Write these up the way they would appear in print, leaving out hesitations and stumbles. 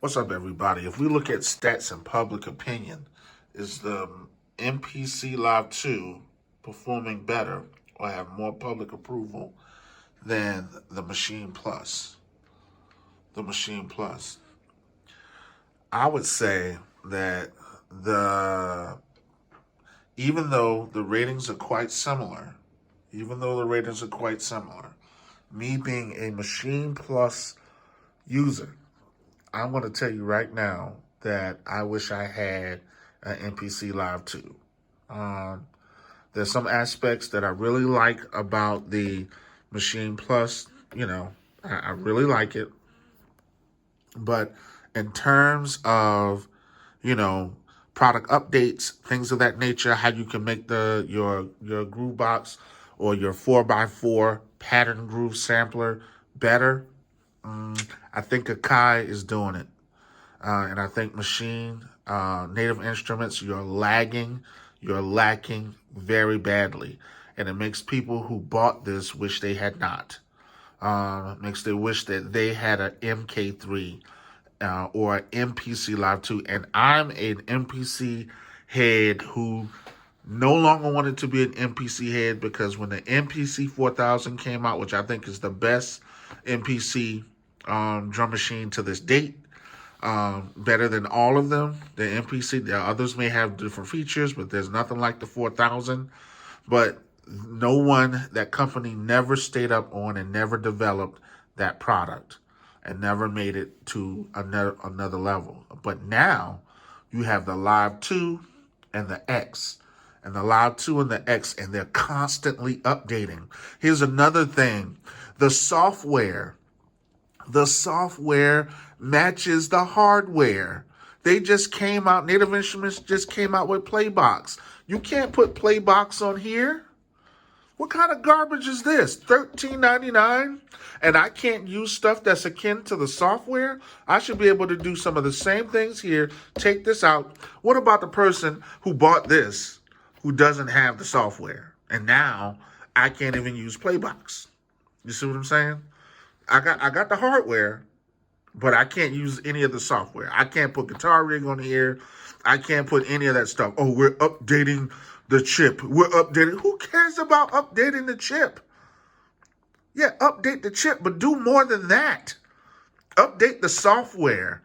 What's up, everybody? If we look at stats and public opinion, is the MPC Live 2 performing better or have more public approval than the Maschine Plus? The Maschine Plus. I would say that even though the ratings are quite similar, me being a Maschine Plus user, I'm going to tell you right now that I wish I had an MPC Live 2. There's some aspects that I really like about the Maschine Plus. I really like it. But in terms of, product updates, things of that nature, how you can make your groove box or your 4x4 pattern groove sampler better, I think Akai is doing it. And I think Maschine, Native Instruments, you're lacking very badly. And it makes people who bought this wish they had not. Makes they wish that they had an MK3 or an MPC Live 2. And I'm an MPC head who no longer wanted to be an MPC head, because when the MPC 4000 came out, which I think is the best MPC drum machine to this date, better than all of them. The MPC, the others may have different features, but there's nothing like the 4000. But that company never stayed up on and never developed that product and never made it to another level. But now you have the Live 2 and the X. And the Live 2 and the X, and they're constantly updating. Here's another thing. The software matches the hardware. They just came out, Native Instruments just came out with Playbox. You can't put Playbox on here. What kind of garbage is this? $13.99? And I can't use stuff that's akin to the software? I should be able to do some of the same things here. Take this out. What about the person who bought this, who doesn't have the software? And now I can't even use Playbox. You see what I'm saying? I got the hardware, but I can't use any of the software. I can't put Guitar Rig on here. I can't put any of that stuff. Oh, we're updating the chip. We're updating. Who cares about updating the chip? Yeah, update the chip, but do more than that. Update the software.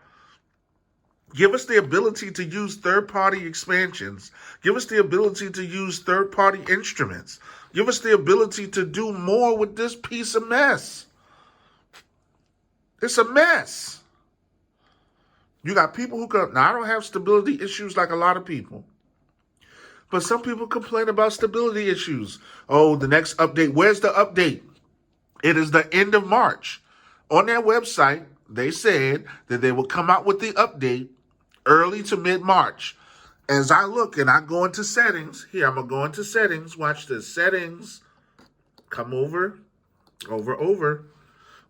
Give us the ability to use third-party expansions. Give us the ability to use third-party instruments. Give us the ability to do more with this piece of mess. It's a mess. You got people who come. Now, I don't have stability issues like a lot of people. But some people complain about stability issues. Oh, the next update. Where's the update? It is the end of March. On their website, they said that they will come out with the update early to mid-March. As I look and I go into settings, here, I'm going to go into settings. Watch this. Settings. Come over.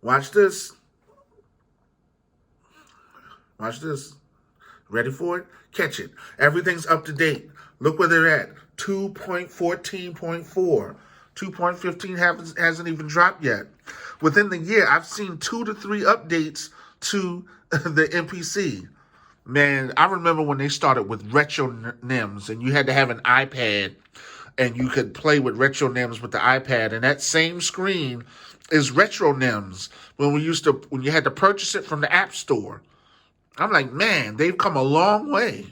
Watch this. Watch this. Ready for it? Catch it. Everything's up to date. Look where they're at. 2.14.4. 2.15 hasn't even dropped yet. Within the year, I've seen 2 to 3 updates to the MPC. Man, I remember when they started with retronyms, and you had to have an iPad, and you could play with retronyms with the iPad, and that same screen is retronyms when you had to purchase it from the App Store. I'm like, man, they've come a long way.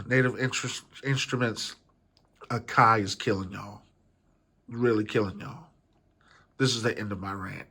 Native Instruments, Akai is killing y'all. Really killing y'all. This is the end of my rant.